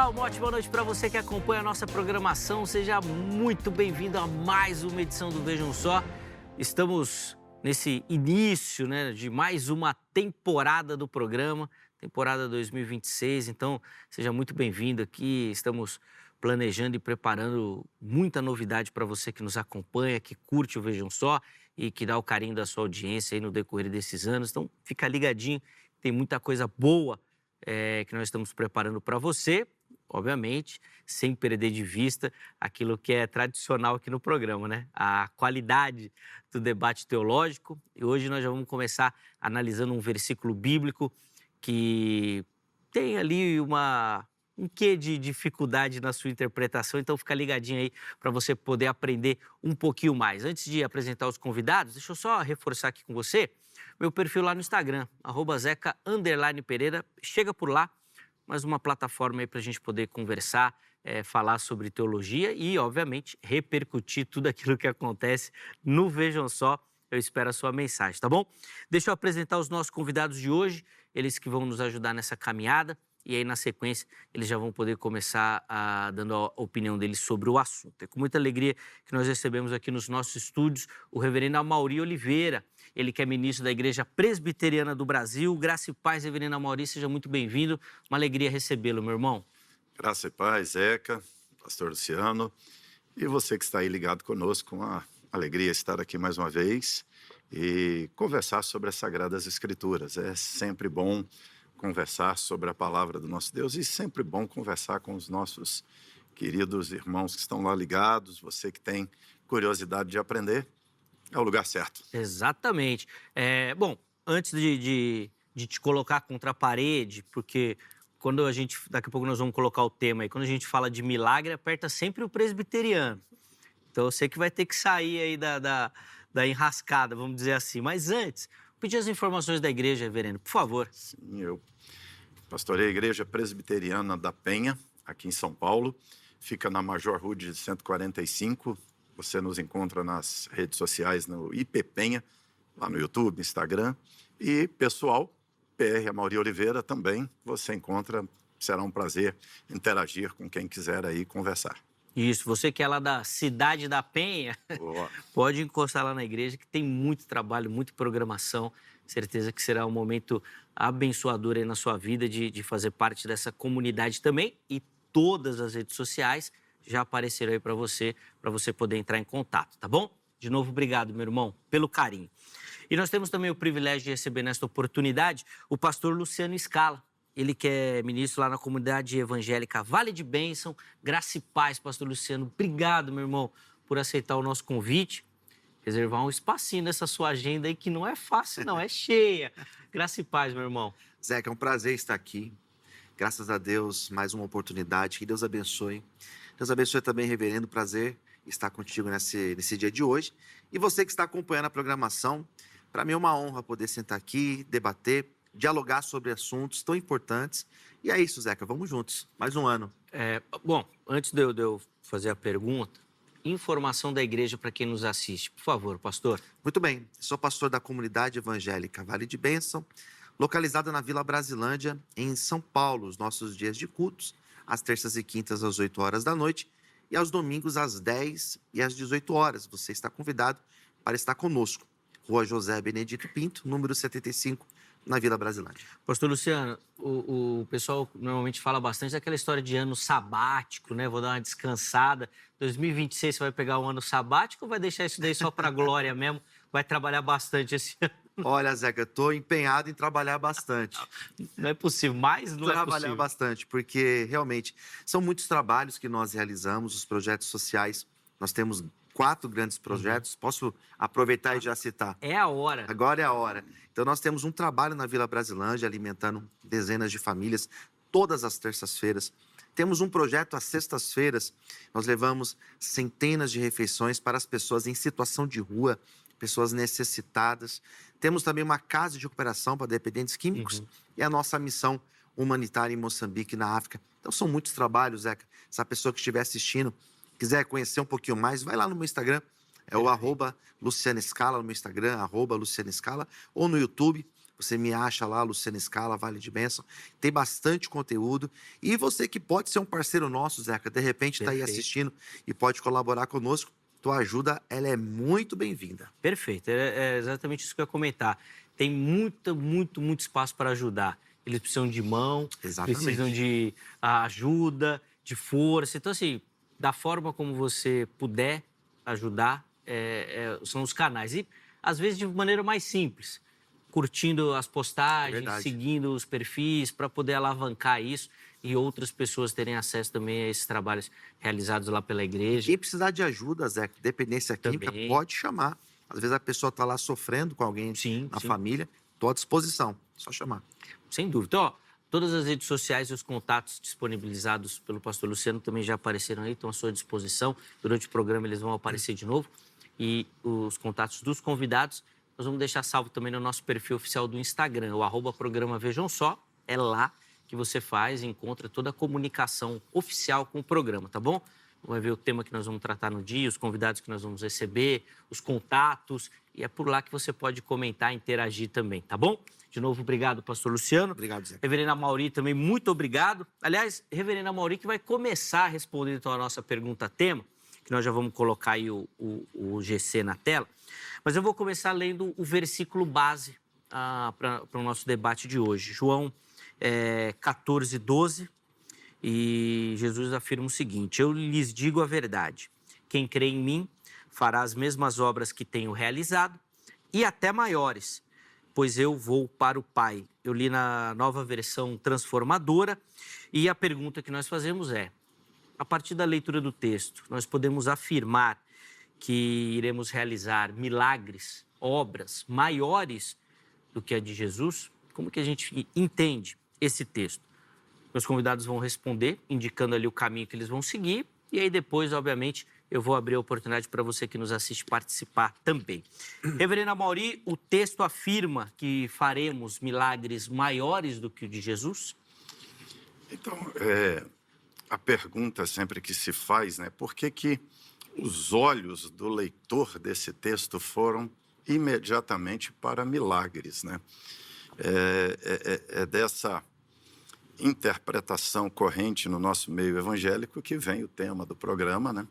Olá, uma ótima noite para você que acompanha a nossa programação. Seja muito bem-vindo a mais uma edição do Vejam Só. Estamos nesse início, de mais uma temporada do programa, temporada 2026. Então, seja muito bem-vindo aqui. Estamos planejando e preparando muita novidade para você que nos acompanha, que curte o Vejam Só e que dá o carinho da sua audiência aí no decorrer desses anos. Então, fica ligadinho, tem muita coisa boa que nós estamos preparando para você, obviamente, sem perder de vista aquilo que é tradicional aqui no programa, né? A qualidade do debate teológico. E hoje nós já vamos começar analisando um versículo bíblico que tem ali um quê de dificuldade na sua interpretação, então fica ligadinho aí para você poder aprender um pouquinho mais. Antes de apresentar os convidados, deixa eu só reforçar aqui com você meu perfil lá no Instagram, @zeca_pereira. Chega por lá, mais uma plataforma aí para a gente poder conversar, falar sobre teologia e, obviamente, repercutir tudo aquilo que acontece no Vejam Só. Eu espero a sua mensagem, tá bom? Deixa eu apresentar os nossos convidados de hoje, eles que vão nos ajudar nessa caminhada. E aí, na sequência, eles já vão poder começar dando a opinião deles sobre o assunto. É com muita alegria que nós recebemos aqui nos nossos estúdios o reverendo Amaury Oliveira. Ele que é ministro da Igreja Presbiteriana do Brasil. Graça e paz, reverendo Amaury, seja muito bem-vindo. Uma alegria recebê-lo, meu irmão. Graça e paz, Zeca, pastor Luciano. E você que está aí ligado conosco, uma alegria estar aqui mais uma vez e conversar sobre as Sagradas Escrituras. É sempre bom conversar sobre a palavra do nosso Deus e sempre bom conversar com os nossos queridos irmãos que estão lá ligados. Você que tem curiosidade de aprender, é o lugar certo. Exatamente. Bom, antes de te colocar contra a parede, porque daqui a pouco nós vamos colocar o tema aí, quando a gente fala de milagre, aperta sempre o presbiteriano. Então eu sei que vai ter que sair aí da enrascada, vamos dizer assim. Mas antes, pedir as informações da igreja, reverendo, por favor. Sim, eu pastorei a Igreja Presbiteriana da Penha, aqui em São Paulo. Fica na Major Rude 145. Você nos encontra nas redes sociais, no IP Penha, lá no YouTube, Instagram. E pessoal, PR Amaury Oliveira também, você encontra. Será um prazer interagir com quem quiser aí conversar. Isso, você que é lá da Cidade da Penha, pode encostar lá na igreja, que tem muito trabalho, muita programação. Certeza que será um momento abençoador aí na sua vida de fazer parte dessa comunidade também. E todas as redes sociais já apareceram aí para você poder entrar em contato, tá bom? De novo, obrigado, meu irmão, pelo carinho. E nós temos também o privilégio de receber nesta oportunidade o pastor Luciano Scala. Ele que é ministro lá na comunidade evangélica Vale de Bênção. Graça e paz, pastor Luciano. Obrigado, meu irmão, por aceitar o nosso convite. Reservar um espacinho nessa sua agenda aí, que não é fácil, não, é cheia. Graça e paz, meu irmão. Zeca, é um prazer estar aqui. Graças a Deus, mais uma oportunidade. Que Deus abençoe. Deus abençoe também, reverendo. Prazer estar contigo nesse dia de hoje. E você que está acompanhando a programação, para mim é uma honra poder sentar aqui, debater, dialogar sobre assuntos tão importantes. E é isso, Zeca, vamos juntos. Mais um ano. Bom, antes de eu fazer a pergunta, informação da igreja para quem nos assiste. Por favor, pastor. Muito bem. Sou pastor da comunidade evangélica Vale de Bênção, localizada na Vila Brasilândia, em São Paulo. Os nossos dias de cultos, às terças e quintas, às 8 horas da noite, e aos domingos, às 10 e às 18 horas. Você está convidado para estar conosco. Rua José Benedito Pinto, número 75, na Vila Brasilândia. Pastor Luciano, o pessoal normalmente fala bastante daquela história de ano sabático, né? Vou dar uma descansada. 2026 você vai pegar um ano sabático ou vai deixar isso daí só para a glória mesmo? Vai trabalhar bastante esse ano? Olha, Zeca, estou empenhado em trabalhar bastante. Não é possível, mas não é possível. Trabalhar bastante, porque realmente são muitos trabalhos que nós realizamos, os projetos sociais. Nós temos 4 grandes projetos. Posso aproveitar e já citar? É a hora. Agora é a hora. Então, nós temos um trabalho na Vila Brasilândia, alimentando dezenas de famílias, todas as terças-feiras. Temos um projeto às sextas-feiras. Nós levamos centenas de refeições para as pessoas em situação de rua, pessoas necessitadas. Temos também uma casa de recuperação para dependentes químicos e a nossa missão humanitária em Moçambique, na África. Então, são muitos trabalhos, Zeca. Se a pessoa que estiver assistindo quiser conhecer um pouquinho mais, vai lá no meu Instagram. É o @Luciano Scala no meu Instagram, @Luciano Scala, ou no YouTube. Você me acha lá, Luciana Scala, Vale de Bênção. Tem bastante conteúdo. E você que pode ser um parceiro nosso, Zeca, de repente está aí Perfeito. assistindo e pode colaborar conosco. Tua ajuda, ela é muito bem-vinda. Perfeito, é exatamente isso que eu ia comentar. Tem muito espaço para ajudar. Eles precisam de mão, Exatamente. precisam de ajuda, de força. Então, assim, da forma como você puder ajudar, são os canais. E, às vezes, de maneira mais simples, curtindo as postagens, Verdade. seguindo os perfis, para poder alavancar isso e outras pessoas terem acesso também a esses trabalhos realizados lá pela igreja. Quem precisar de ajuda, Zeca, dependência química, Também. pode chamar. Às vezes a pessoa está lá sofrendo com alguém Sim, na sim. família. Estou à disposição, só chamar. Sem dúvida. Então, ó, todas as redes sociais e os contatos disponibilizados pelo pastor Luciano também já apareceram aí, estão à sua disposição. Durante o programa eles vão aparecer de novo. E os contatos dos convidados nós vamos deixar salvo também no nosso perfil oficial do Instagram, o @programa Vejam Só. É lá que você faz e encontra toda a comunicação oficial com o programa, tá bom? Vai ver o tema que nós vamos tratar no dia, os convidados que nós vamos receber, os contatos, e é por lá que você pode comentar e interagir também, tá bom? De novo, obrigado, pastor Luciano. Obrigado, Zeca. Reverenda Mauri também, muito obrigado. Aliás, Reverenda Mauri que vai começar a responder então a nossa pergunta-tema, que nós já vamos colocar aí o GC na tela. Mas eu vou começar lendo o versículo base para o nosso debate de hoje. João 14:12, e Jesus afirma o seguinte: eu lhes digo a verdade, quem crê em mim fará as mesmas obras que tenho realizado e até maiores, pois eu vou para o Pai. Eu li na Nova Versão Transformadora, e a pergunta que nós fazemos é: a partir da leitura do texto, nós podemos afirmar que iremos realizar milagres, obras maiores do que a de Jesus? Como que a gente entende esse texto? Meus convidados vão responder, indicando ali o caminho que eles vão seguir, e aí depois, obviamente, eu vou abrir a oportunidade para você que nos assiste participar também. Reverenda Mauri, o texto afirma que faremos milagres maiores do que o de Jesus? Então, a pergunta sempre que se faz, né? Por que os olhos do leitor desse texto foram imediatamente para milagres, né? É dessa interpretação corrente no nosso meio evangélico que vem o tema do programa, né?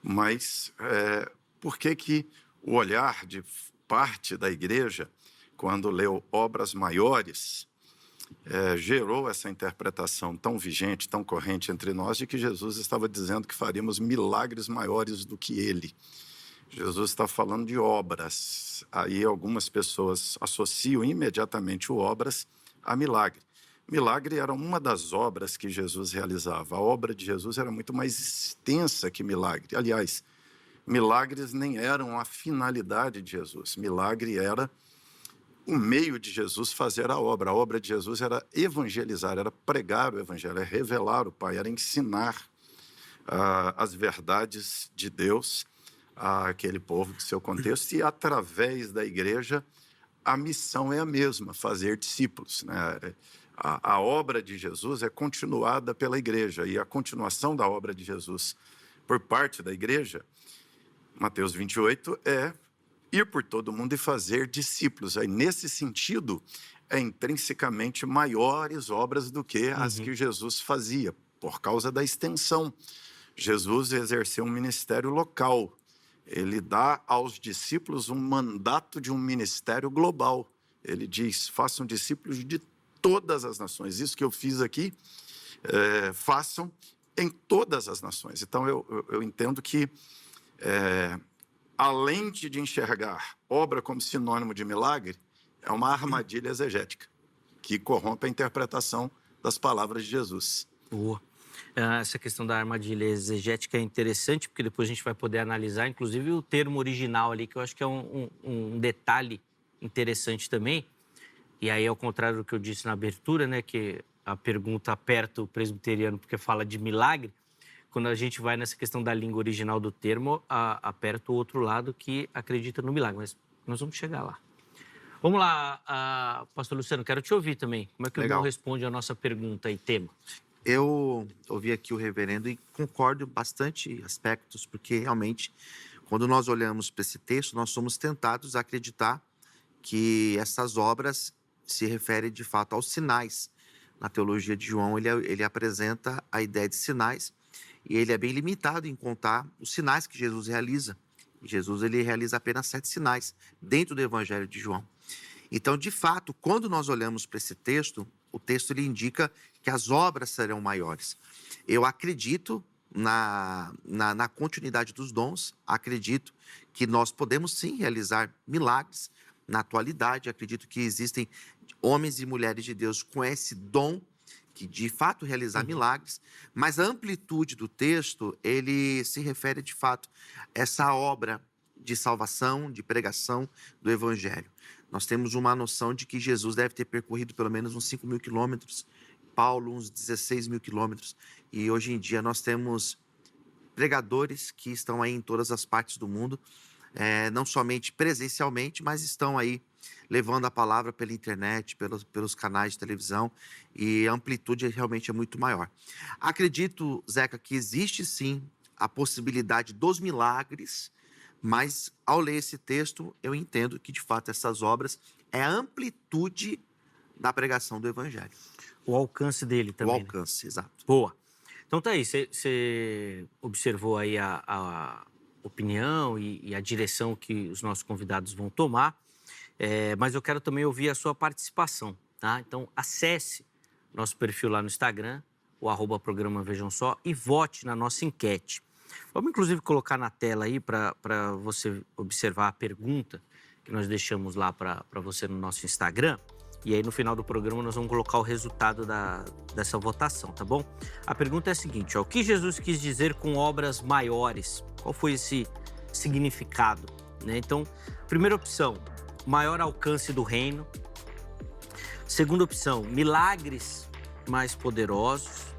Mas por que o olhar de parte da igreja, quando leu obras maiores, gerou essa interpretação tão vigente, tão corrente entre nós, de que Jesus estava dizendo que faríamos milagres maiores do que ele? Jesus está falando de obras. Aí algumas pessoas associam imediatamente o obras a milagre. Milagre era uma das obras que Jesus realizava. A obra de Jesus era muito mais extensa que milagre. Aliás, milagres nem eram a finalidade de Jesus. Milagre era o meio de Jesus fazer a obra. A obra de Jesus era evangelizar, era pregar o evangelho, era revelar o Pai, era ensinar as verdades de Deus àquele povo do seu contexto. E através da igreja, a missão é a mesma, fazer discípulos, né? A obra de Jesus é continuada pela igreja, e a continuação da obra de Jesus por parte da igreja, Mateus 28, é ir por todo mundo e fazer discípulos. Aí, nesse sentido, é intrinsecamente maiores obras do que as que Jesus fazia, por causa da extensão. Jesus exerceu um ministério local. Ele dá aos discípulos um mandato de um ministério global. Ele diz: façam discípulos de todas as nações. Isso que eu fiz aqui, façam em todas as nações. Então, eu entendo que, além de enxergar obra como sinônimo de milagre, é uma armadilha exegética que corrompe a interpretação das palavras de Jesus. Boa. Essa questão da armadilha exegética é interessante, porque depois a gente vai poder analisar, inclusive, o termo original ali, que eu acho que é um detalhe interessante também. E aí, ao contrário do que eu disse na abertura, né, que a pergunta aperta o presbiteriano porque fala de milagre, quando a gente vai nessa questão da língua original do termo, aperta o outro lado que acredita no milagre. Mas nós vamos chegar lá. Vamos lá, pastor Luciano, quero te ouvir também. Como é que o irmão responde a nossa pergunta e tema? Eu ouvi aqui o reverendo e concordo bastante aspectos, porque realmente, quando nós olhamos para esse texto, nós somos tentados a acreditar que essas obras se refere de fato aos sinais. Na teologia de João, ele apresenta a ideia de sinais e ele é bem limitado em contar os sinais que Jesus realiza. Jesus ele realiza apenas 7 sinais dentro do Evangelho de João. Então, de fato, quando nós olhamos para esse texto, o texto ele indica que as obras serão maiores. Eu acredito na continuidade dos dons, acredito que nós podemos sim realizar milagres na atualidade, acredito que existem homens e mulheres de Deus com esse dom que de fato realizar milagres, mas a amplitude do texto, ele se refere de fato a essa obra de salvação, de pregação do Evangelho. Nós temos uma noção de que Jesus deve ter percorrido pelo menos uns 5.000 quilômetros, Paulo uns 16.000 quilômetros, e hoje em dia nós temos pregadores que estão aí em todas as partes do mundo, não somente presencialmente, mas estão aí levando a palavra pela internet, pelos canais de televisão, e a amplitude realmente é muito maior. Acredito, Zeca, que existe sim a possibilidade dos milagres, mas ao ler esse texto, eu entendo que de fato essas obras é a amplitude da pregação do Evangelho. O alcance dele também. O alcance, exato. Boa. Então tá aí, você observou aí a opinião e a direção que os nossos convidados vão tomar, mas eu quero também ouvir a sua participação, tá? Então acesse nosso perfil lá no Instagram, o @programa Vejam Só, e vote na nossa enquete. Vamos inclusive colocar na tela aí para você observar a pergunta que nós deixamos lá para você no nosso Instagram. E aí, no final do programa, nós vamos colocar o resultado dessa votação, tá bom? A pergunta é a seguinte, ó, o que Jesus quis dizer com obras maiores? Qual foi esse significado, né? Então, primeira opção, maior alcance do reino. Segunda opção, milagres mais poderosos.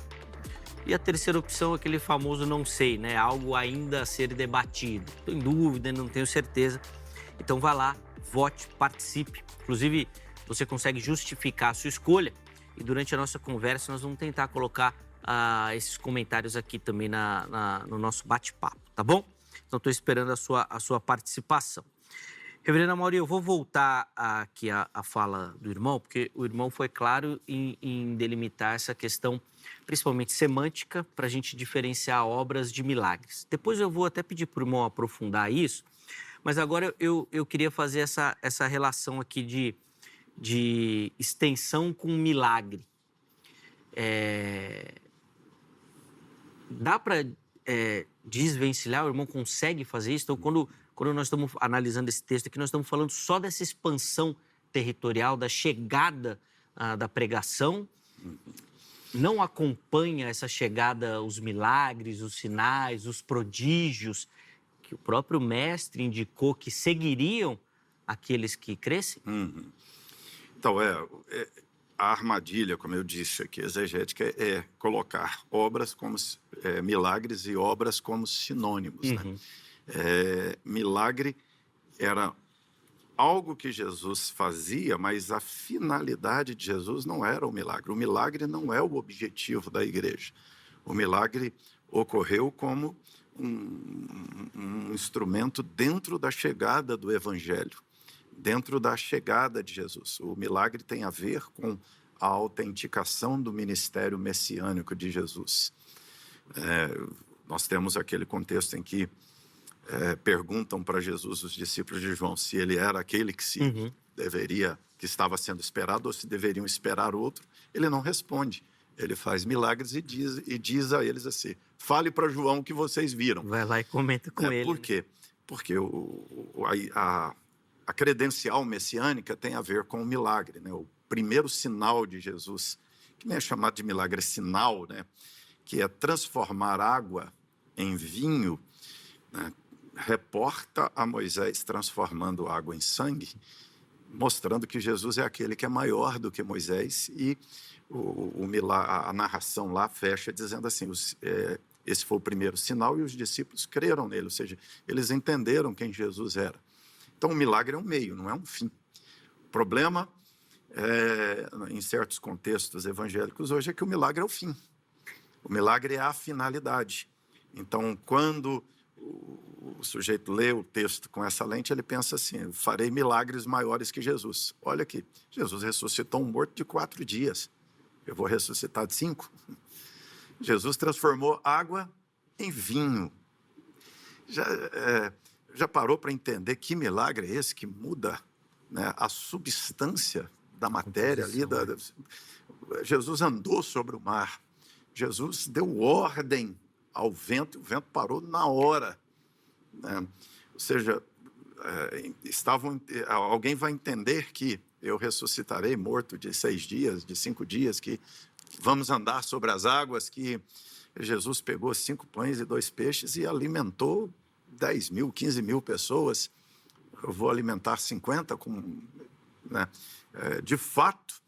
E a terceira opção é aquele famoso não sei, né? Algo ainda a ser debatido. Estou em dúvida, não tenho certeza. Então, vá lá, vote, participe. Inclusive, você consegue justificar a sua escolha e durante a nossa conversa nós vamos tentar colocar esses comentários aqui também no nosso bate-papo, tá bom? Então, estou esperando a sua participação. Reverenda Mauri, eu vou voltar aqui à fala do irmão, porque o irmão foi claro em delimitar essa questão, principalmente semântica, para a gente diferenciar obras de milagres. Depois eu vou até pedir para o irmão aprofundar isso, mas agora eu queria fazer essa relação aqui de extensão com milagre. Dá para desvencilhar? O irmão consegue fazer isso? Então, quando nós estamos analisando esse texto aqui, nós estamos falando só dessa expansão territorial, da chegada da pregação. Não acompanha essa chegada os milagres, os sinais, os prodígios, que o próprio mestre indicou que seguiriam aqueles que crescem? Então, a armadilha, como eu disse aqui, exegética, é colocar obras como milagres e obras como sinônimos. Né? Milagre era algo que Jesus fazia, mas a finalidade de Jesus não era o milagre. O milagre não é o objetivo da igreja. O milagre ocorreu como um instrumento dentro da chegada do Evangelho, dentro da chegada de Jesus. O milagre tem a ver com a autenticação do ministério messiânico de Jesus. Nós temos aquele contexto em que perguntam para Jesus os discípulos de João se ele era aquele que que estava sendo esperado ou se deveriam esperar outro. Ele não responde. Ele faz milagres e diz a eles assim, fale para João o que vocês viram. Vai lá e comenta com ele. Por quê? Porque a credencial messiânica tem a ver com o milagre, né? O primeiro sinal de Jesus, que nem é chamado de milagre, é sinal, né? Que é transformar água em vinho, né? Reporta a Moisés transformando água em sangue, mostrando que Jesus é aquele que é maior do que Moisés, e a narração lá fecha dizendo assim, esse foi o primeiro sinal e os discípulos creram nele, ou seja, eles entenderam quem Jesus era. Então, o milagre é um meio, não é um fim. O problema, em certos contextos evangélicos hoje, é que o milagre é o fim. O milagre é a finalidade. Então, quando o sujeito lê o texto com essa lente, ele pensa assim: farei milagres maiores que Jesus. Olha aqui, Jesus ressuscitou um morto de 4 dias. Eu vou ressuscitar de 5. Jesus transformou água em vinho. Já parou para entender que milagre é esse que muda, né, a substância da matéria ali? Jesus andou sobre o mar. Jesus deu ordem ao vento, e o vento parou na hora, né? Ou seja, alguém vai entender que eu ressuscitarei morto de 6 dias, de 5 dias, que vamos andar sobre as águas, que Jesus pegou 5 pães e 2 peixes e alimentou 10 mil, 15 mil pessoas. Eu vou alimentar 50 né? De fato,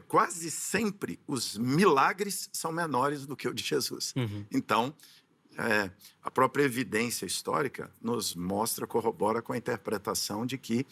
quase sempre os milagres são menores do que o de Jesus. Uhum. Então, a própria evidência histórica nos mostra, corrobora com a interpretação de que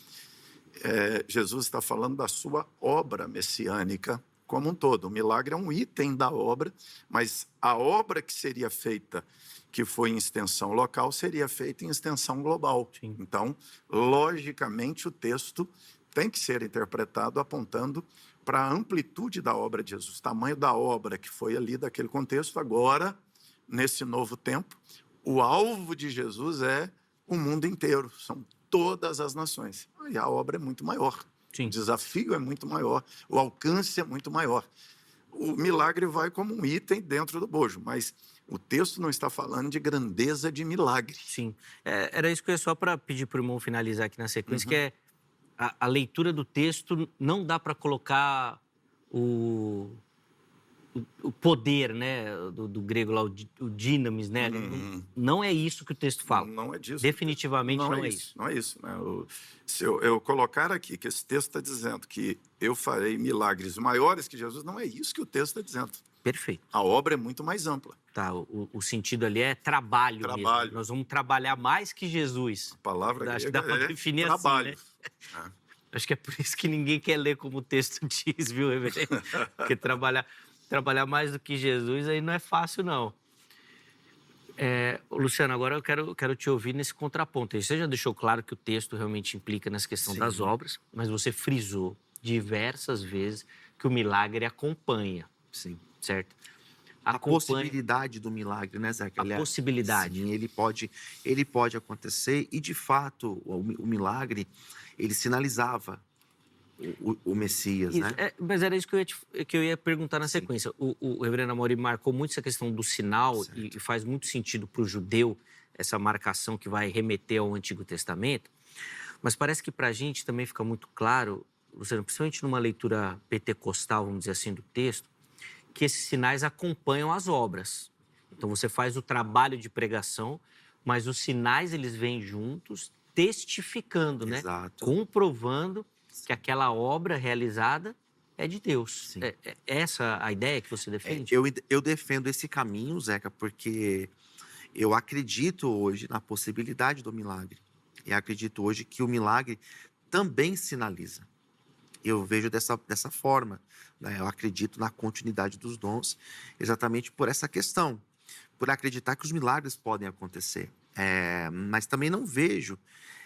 Jesus está falando da sua obra messiânica como um todo. O milagre é um item da obra, mas a obra que seria feita, que foi em extensão local, seria feita em extensão global. Sim. Então, logicamente, o texto tem que ser interpretado apontando para a amplitude da obra de Jesus, o tamanho da obra que foi ali daquele contexto. Agora, nesse novo tempo, o alvo de Jesus é o mundo inteiro, são todas as nações. E a obra é muito maior. Sim. O desafio é muito maior, o alcance é muito maior. O milagre vai como um item dentro do bojo, mas o texto não está falando de grandeza de milagre. Sim. Era isso que eu ia só para pedir para o irmão finalizar aqui na sequência, Uhum. que é a leitura do texto, não dá para colocar o poder, né, do grego lá, o dynamis, né? Não é isso que o texto fala. Não é disso. Definitivamente não é isso. Não é isso, né? Se eu colocar aqui que esse texto está dizendo que eu farei milagres maiores que Jesus, não é isso que o texto está dizendo. Perfeito. A obra é muito mais ampla. Tá, o sentido ali é trabalho mesmo. Nós vamos trabalhar mais que Jesus. A palavra Acho que grega dá para é definir trabalho. assim, né? Acho que é por isso que ninguém quer ler como o texto diz, viu, reverendo? Porque trabalhar mais do que Jesus aí não é fácil, não. Luciano, agora eu quero te ouvir nesse contraponto. Você já deixou claro que o texto realmente implica nessa questão Sim. das obras, mas você frisou diversas vezes que o milagre acompanha. Sim. Certo? A possibilidade do milagre, né, Zeca? A possibilidade. Sim, ele pode acontecer e, de fato, o milagre, ele sinalizava o Messias, Isso, né? mas era isso que eu ia perguntar na Sim. sequência. O reverendo Amaury marcou muito essa questão do sinal e faz muito sentido para o judeu essa marcação que vai remeter ao Antigo Testamento, mas parece que para a gente também fica muito claro, Luciano, principalmente numa leitura pentecostal, vamos dizer assim, do texto, que esses sinais acompanham as obras. Então, você faz o trabalho de pregação, mas os sinais, eles vêm juntos, testificando, né? Exato. Comprovando que aquela obra realizada é de Deus. Sim. É essa a ideia que você defende? Eu defendo esse caminho, Zeca, porque eu acredito hoje na possibilidade do milagre. E acredito hoje que o milagre também sinaliza. Eu vejo dessa forma, né? Eu acredito na continuidade dos dons exatamente por essa questão, por acreditar que os milagres podem acontecer. Mas também não vejo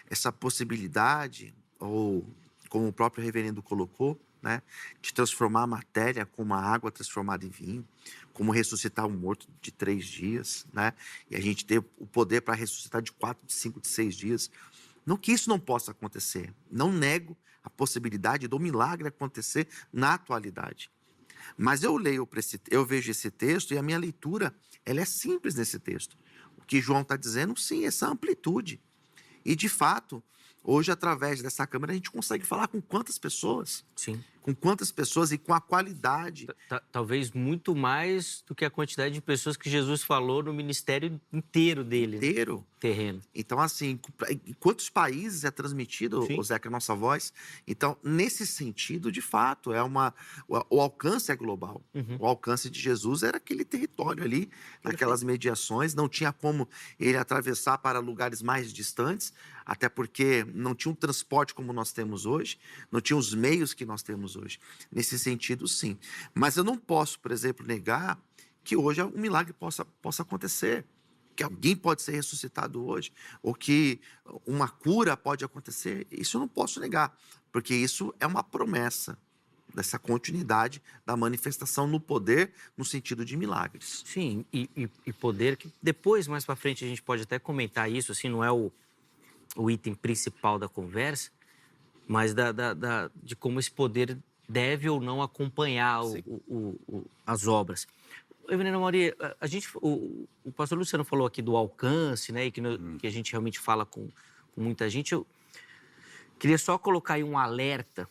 essa possibilidade, ou como o próprio reverendo colocou, né, de transformar a matéria como a água transformada em vinho, como ressuscitar um morto de 3 dias, né, e a gente ter o poder para ressuscitar de 4, de 5, de 6 dias. Não que isso não possa acontecer. Não nego a possibilidade do milagre acontecer na atualidade. Mas eu vejo esse texto e a minha leitura, ela é simples nesse texto. O que João está dizendo, sim, essa amplitude. E, de fato, hoje, através dessa câmera, a gente consegue falar com quantas pessoas? Sim. Com quantas pessoas e com a qualidade. Talvez muito mais do que a quantidade de pessoas que Jesus falou no ministério inteiro dele. Inteiro. Terreno. Então, assim, em quantos países é transmitido, Zeca, a nossa voz? Então, nesse sentido, de fato, o alcance é global. Uhum. O alcance de Jesus era aquele território ali, naquelas mediações. Não tinha como ele atravessar para lugares mais distantes, até porque não tinha um transporte como nós temos hoje, não tinha os meios que nós temos hoje. Nesse sentido, sim. Mas eu não posso, por exemplo, negar que hoje um milagre possa acontecer. que alguém pode ser ressuscitado hoje, ou que uma cura pode acontecer, isso eu não posso negar, porque isso é uma promessa dessa continuidade da manifestação no poder, no sentido de milagres. Sim, e poder que depois, mais para frente, a gente pode até comentar isso, assim, não é o item principal da conversa, mas de como esse poder deve ou não acompanhar as obras. Evelina Mauri, o pastor Luciano falou aqui do alcance, né, e que a gente realmente fala com muita gente. Eu queria só colocar aí um alerta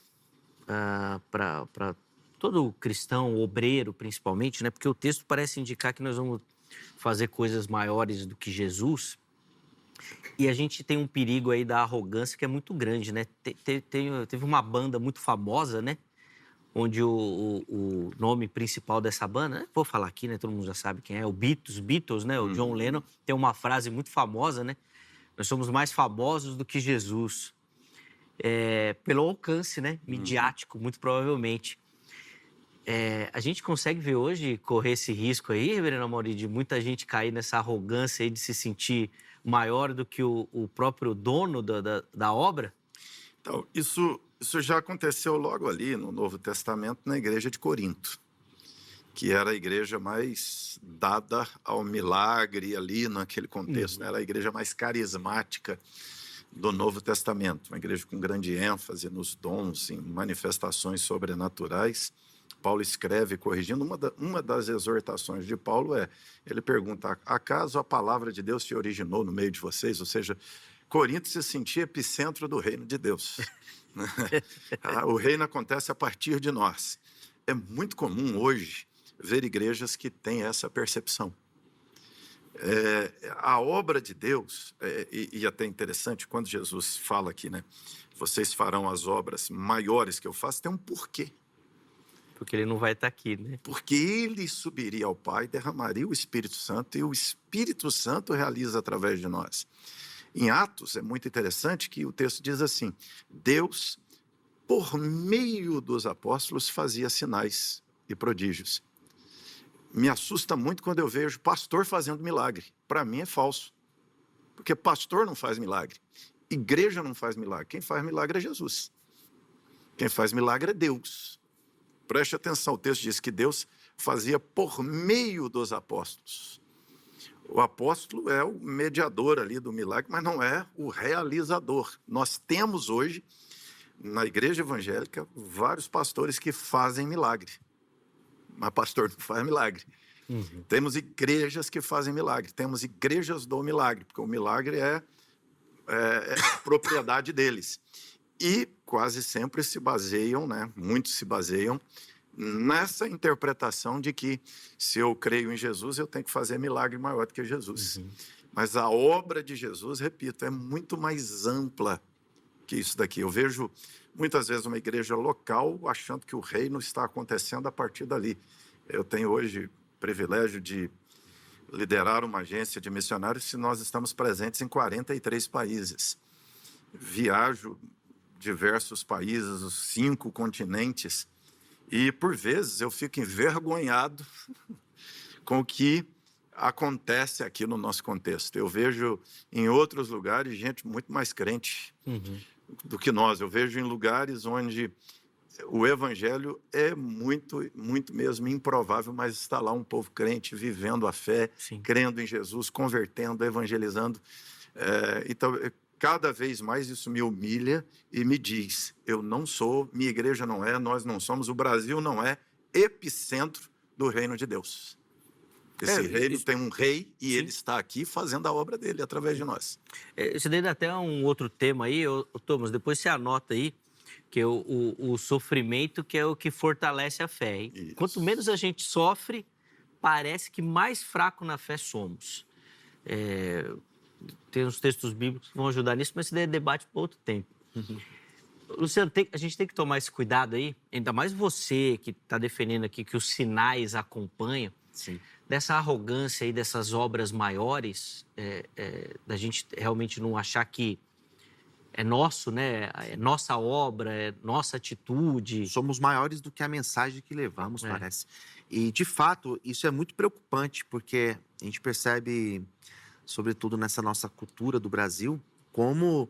para todo cristão, obreiro principalmente, né, porque o texto parece indicar que nós vamos fazer coisas maiores do que Jesus. E a gente tem um perigo aí da arrogância que é muito grande, né? Teve uma banda muito famosa, né? Onde o nome principal dessa banda, né? Vou falar aqui, né? Todo mundo já sabe quem é, o Beatles, né? O John Lennon tem uma frase muito famosa, né? Nós somos mais famosos do que Jesus. Pelo alcance, né? Midiático, muito provavelmente. A gente consegue ver hoje, correr esse risco aí, Reverendo Mauri, de muita gente cair nessa arrogância aí de se sentir maior do que o próprio dono da obra? Então, isso já aconteceu logo ali no Novo Testamento, na igreja de Corinto, que era a igreja mais dada ao milagre ali naquele contexto, né? Era a igreja mais carismática do Novo Testamento, uma igreja com grande ênfase nos dons, em manifestações sobrenaturais. Paulo escreve, corrigindo, uma das exortações de Paulo ele pergunta, acaso a palavra de Deus se originou no meio de vocês? Ou seja, Corinto se sentia epicentro do reino de Deus. O reino acontece a partir de nós. É muito comum hoje ver igrejas que têm essa percepção. A obra de Deus, e até interessante, quando Jesus fala aqui, né? Vocês farão as obras maiores que eu faço, tem um porquê. Porque ele não vai estar aqui, né? Porque ele subiria ao Pai, derramaria o Espírito Santo, e o Espírito Santo realiza através de nós. Em Atos, é muito interessante que o texto diz assim, Deus, por meio dos apóstolos, fazia sinais e prodígios. Me assusta muito quando eu vejo pastor fazendo milagre. Para mim é falso. Porque pastor não faz milagre. Igreja não faz milagre. Quem faz milagre é Jesus. Quem faz milagre é Deus. Preste atenção, o texto diz que Deus fazia por meio dos apóstolos. O apóstolo é o mediador ali do milagre, mas não é o realizador. Nós temos hoje, na igreja evangélica, vários pastores que fazem milagre. Mas pastor não faz milagre. Temos igrejas que fazem milagre. Temos igrejas do milagre, porque o milagre é propriedade deles. E quase sempre se baseiam, né? Muitos se baseiam nessa interpretação de que se eu creio em Jesus, eu tenho que fazer milagre maior do que Jesus. Mas a obra de Jesus, repito, é muito mais ampla que isso daqui. Eu vejo muitas vezes uma igreja local achando que o reino está acontecendo a partir dali. Eu tenho hoje o privilégio de liderar uma agência de missionários se nós estamos presentes em 43 países. Viajo diversos países, os 5 continentes, e por vezes eu fico envergonhado com o que acontece aqui no nosso contexto. Eu vejo em outros lugares gente muito mais crente do que nós. Eu vejo em lugares onde o evangelho é muito, muito mesmo improvável, mas está lá um povo crente, vivendo a fé, crendo em Jesus, convertendo, evangelizando. Então, cada vez mais isso me humilha e me diz, eu não sou, minha igreja não é, nós não somos, o Brasil não é epicentro do reino de Deus. Esse reino tem um rei e ele está aqui fazendo a obra dele através de nós. Isso daí dá até um outro tema aí, Thomas, depois você anota aí, que é o sofrimento, que é o que fortalece a fé. Hein? Quanto menos a gente sofre, parece que mais fraco na fé somos. Tem uns textos bíblicos que vão ajudar nisso, mas isso daí é debate para outro tempo. Luciano, a gente tem que tomar esse cuidado aí, ainda mais você que está defendendo aqui que os sinais acompanham, dessa arrogância aí, dessas obras maiores, da gente realmente não achar que é nosso, né? É nossa obra, é nossa atitude. Somos maiores do que a mensagem que levamos, parece. E, de fato, isso é muito preocupante, porque a gente percebe sobretudo nessa nossa cultura do Brasil, como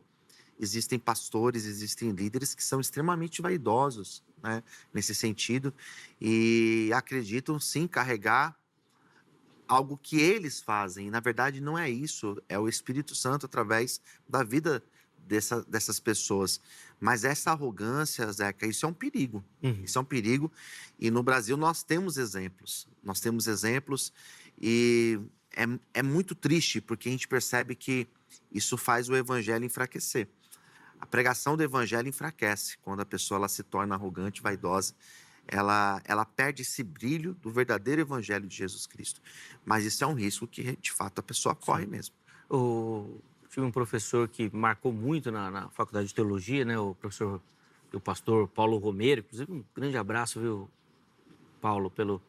existem pastores, existem líderes que são extremamente vaidosos, né, nesse sentido, e acreditam sim carregar algo que eles fazem. E, na verdade, não é isso, é o Espírito Santo através da vida dessas pessoas. Mas essa arrogância, Zeca, isso é um perigo. Isso é um perigo. E no Brasil nós temos exemplos. Nós temos exemplos e é muito triste porque a gente percebe que isso faz o evangelho enfraquecer. A pregação do evangelho enfraquece quando a pessoa ela se torna arrogante, vaidosa. Ela perde esse brilho do verdadeiro evangelho de Jesus Cristo. Mas isso é um risco que, de fato, a pessoa corre mesmo. Tive um professor que marcou muito na Faculdade de Teologia, né? O pastor Paulo Romero. Inclusive, um grande abraço, viu, Paulo, pelo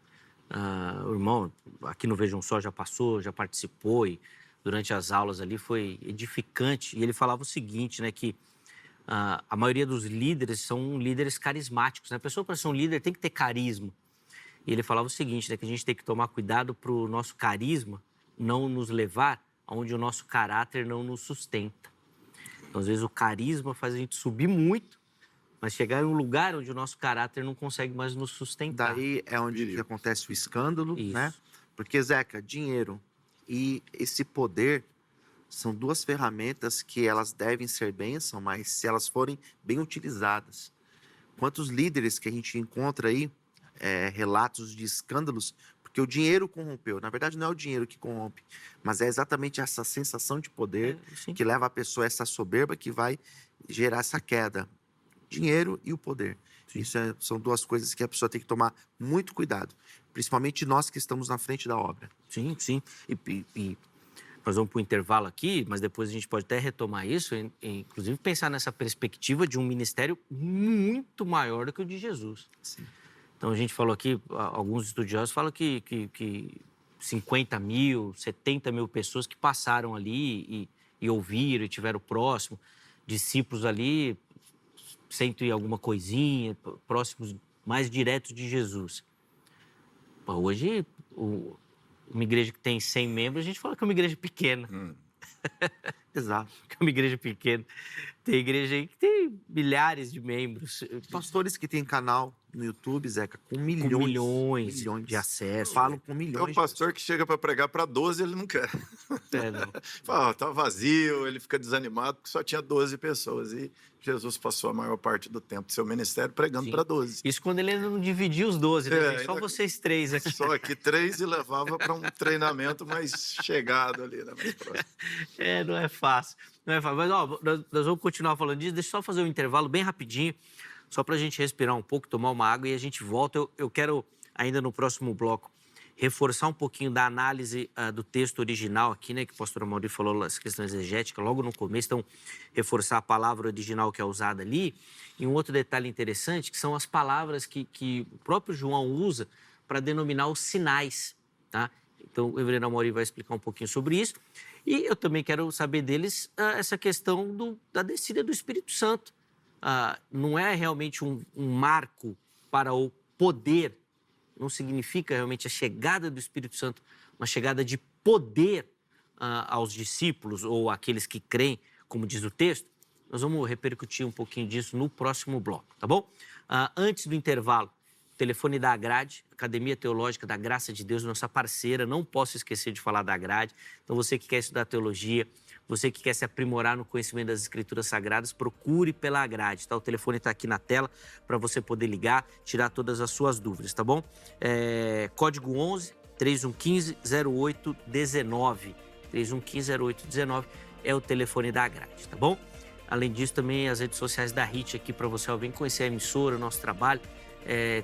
o irmão. Aqui no Vejam Só já passou, já participou e durante as aulas ali foi edificante. E ele falava o seguinte, né? Que a maioria dos líderes são líderes carismáticos, né? A pessoa, para ser um líder, tem que ter carisma. E ele falava o seguinte, né? Que a gente tem que tomar cuidado para o nosso carisma não nos levar aonde o nosso caráter não nos sustenta. Então, às vezes, o carisma faz a gente subir muito, mas chegar em um lugar onde o nosso caráter não consegue mais nos sustentar. Daí é onde que acontece o escândalo, né? Porque, Zeca, dinheiro e esse poder são duas ferramentas que elas devem ser bênção, mas se elas forem bem utilizadas. Quantos líderes que a gente encontra aí, relatos de escândalos, porque o dinheiro corrompeu. Na verdade, não é o dinheiro que corrompe, mas é exatamente essa sensação de poder que leva a pessoa a essa soberba que vai gerar essa queda. Dinheiro e o poder. Isso são duas coisas que a pessoa tem que tomar muito cuidado, principalmente nós que estamos na frente da obra. Sim. E nós vamos para o intervalo aqui, mas depois a gente pode até retomar isso, inclusive pensar nessa perspectiva de um ministério muito maior do que o de Jesus. Sim. Então, a gente falou aqui, alguns estudiosos falam que 50 mil, 70 mil pessoas que passaram ali e ouviram e tiveram próximo, discípulos ali, 100 e alguma coisinha, próximos, mais diretos de Jesus. Hoje, uma igreja que tem 100 membros, a gente fala que é uma igreja pequena. Exato. Que é uma igreja pequena. Tem igreja aí que tem milhares de membros. Pastores que têm canal no YouTube, Zeca, com milhões de acessos. Falam com milhões. É o pastor que chega para pregar para 12, ele não quer. Não. Fala, tá vazio, ele fica desanimado porque só tinha 12 pessoas. E Jesus passou a maior parte do tempo do seu ministério pregando para 12. Isso quando ele ainda não dividia os 12, né? Só vocês 3 aqui. Só aqui 3 e levava para um treinamento mais chegado ali, né? Mais próximo. Não é fácil. Não é fácil. Mas, nós vamos continuar falando disso. Deixa eu só fazer um intervalo bem rapidinho, só para a gente respirar um pouco, tomar uma água e a gente volta. Eu quero, ainda no próximo bloco, reforçar um pouquinho da análise do texto original aqui, né? Que o pastor Amaury falou as questões exegéticas logo no começo. Então, reforçar a palavra original que é usada ali. E um outro detalhe interessante, que são as palavras que o próprio João usa para denominar os sinais, tá? Então, o reverendo Amaury vai explicar um pouquinho sobre isso. E eu também quero saber deles essa questão da descida do Espírito Santo. Não é realmente um marco para o poder, não significa realmente a chegada do Espírito Santo, uma chegada de poder aos discípulos ou àqueles que creem, como diz o texto. Nós vamos repercutir um pouquinho disso no próximo bloco, tá bom? Antes do intervalo, o telefone da Agrade, Academia Teológica da Graça de Deus, nossa parceira, não posso esquecer de falar da Agrade. Então, você que quer estudar teologia, você que quer se aprimorar no conhecimento das Escrituras Sagradas, procure pela Agrade, tá? O telefone está aqui na tela para você poder ligar, tirar todas as suas dúvidas, tá bom? Código 11 3115 0819. 3115 0819 é o telefone da Agrade, tá bom? Além disso, também as redes sociais da HIT aqui para você, vem conhecer a emissora, o nosso trabalho.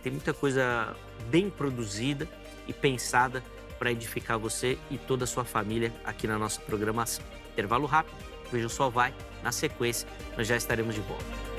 Tem muita coisa bem produzida e pensada para edificar você e toda a sua família aqui na nossa programação. Intervalo rápido, o Vejam Só vai. Na sequência, nós já estaremos de volta.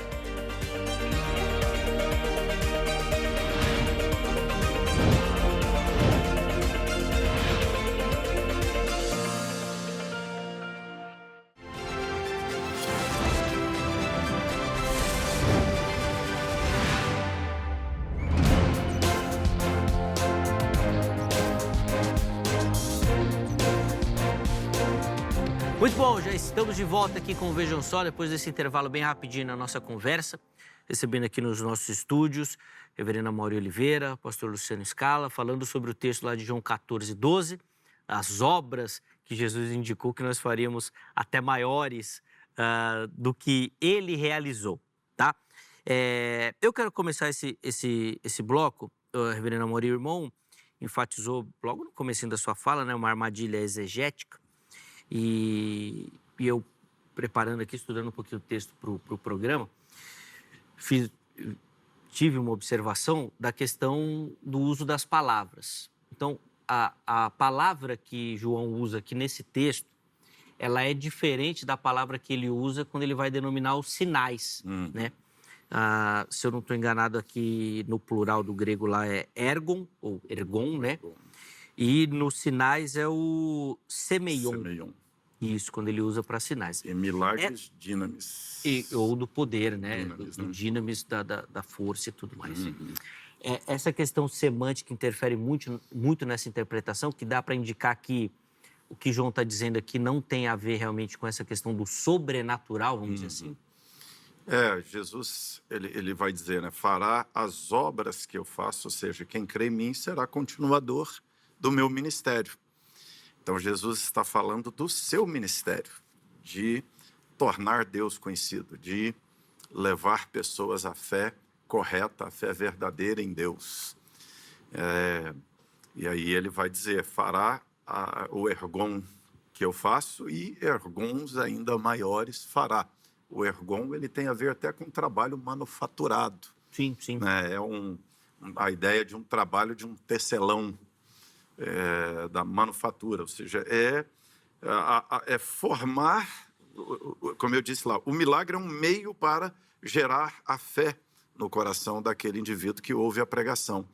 bom, já estamos de volta aqui com o Vejam Só, depois desse intervalo bem rapidinho na nossa conversa, recebendo aqui nos nossos estúdios Reverenda Mauri Oliveira, pastor Luciano Scala, falando sobre o texto lá de João 14:12, as obras que Jesus indicou que nós faríamos até maiores do que ele realizou, tá? Eu quero começar esse bloco, Reverenda Mauri, o irmão enfatizou logo no comecinho da sua fala, né, uma armadilha exegética, e eu, preparando aqui, estudando um pouquinho o texto para o programa, tive uma observação da questão do uso das palavras. Então, a palavra que João usa aqui nesse texto, ela é diferente da palavra que ele usa quando ele vai denominar os sinais, né? Se eu não estou enganado aqui, no plural do grego lá é ergon, ou ergon, né? E nos sinais é o semeion. Isso, quando ele usa para sinais. E milagres, dinamis. Ou do poder, né? Dinamis, do né? dinamis, da força e tudo mais. Essa questão semântica interfere muito nessa interpretação, que dá para indicar que o que João está dizendo aqui não tem a ver realmente com essa questão do sobrenatural, vamos dizer assim. Jesus, ele vai dizer, né? Fará as obras que eu faço, ou seja, quem crê em mim será continuador do meu ministério. Então, Jesus está falando do seu ministério, de tornar Deus conhecido, de levar pessoas à fé correta, à fé verdadeira em Deus. E aí ele vai dizer, fará o ergon que eu faço e ergons ainda maiores fará. O ergon, ele tem a ver até com trabalho manufaturado. Sim, sim. Né? A ideia de um trabalho de um tecelão, da manufatura, ou seja, é formar, como eu disse lá, o milagre é um meio para gerar a fé no coração daquele indivíduo que ouve a pregação.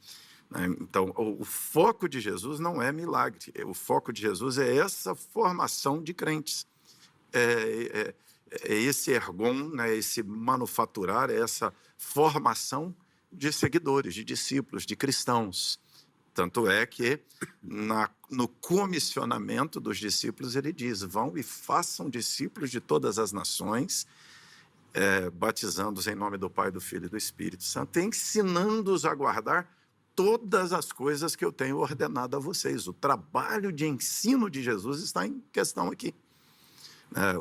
Então, o foco de Jesus não é milagre, o foco de Jesus é essa formação de crentes, é esse ergon, né, esse manufaturar, é essa formação de seguidores, de discípulos, de cristãos. Tanto é que no comissionamento dos discípulos ele diz, vão e façam discípulos de todas as nações, batizando-os em nome do Pai, do Filho e do Espírito Santo, ensinando-os a guardar todas as coisas que eu tenho ordenado a vocês. O trabalho de ensino de Jesus está em questão aqui.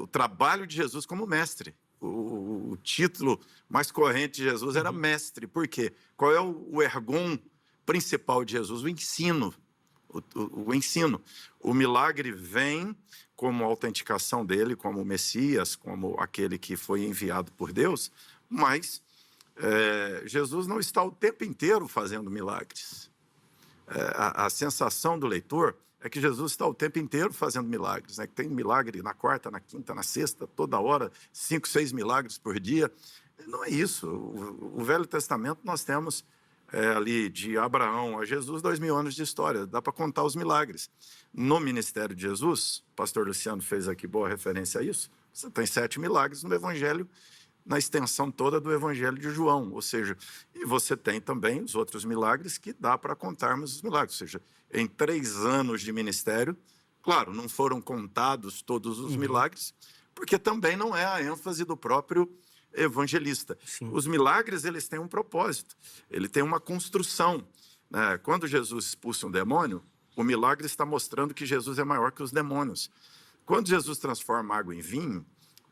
O trabalho de Jesus como mestre. O título mais corrente de Jesus era mestre. Por quê? Qual é o ergon principal de Jesus? O ensino. O ensino. O milagre vem como autenticação dele, como Messias, como aquele que foi enviado por Deus, mas Jesus não está o tempo inteiro fazendo milagres. A sensação do leitor é que Jesus está o tempo inteiro fazendo milagres, né? Que tem milagre na quarta, na quinta, na sexta, toda hora, 5, 6 milagres por dia. Não é isso. O Velho Testamento nós temos ali de Abraão a Jesus 2000 anos de história, dá para contar os milagres. No ministério de Jesus, o pastor Luciano fez aqui boa referência a isso, você tem 7 milagres no Evangelho, na extensão toda do Evangelho de João, ou seja, e você tem também os outros milagres que dá para contarmos os milagres, ou seja, em 3 anos de ministério, claro, não foram contados todos os milagres, porque também não é a ênfase do próprio evangelista. Sim. Os milagres, eles têm um propósito, ele tem uma construção, né? Quando Jesus expulsa um demônio, o milagre está mostrando que Jesus é maior que os demônios. Quando Jesus transforma água em vinho,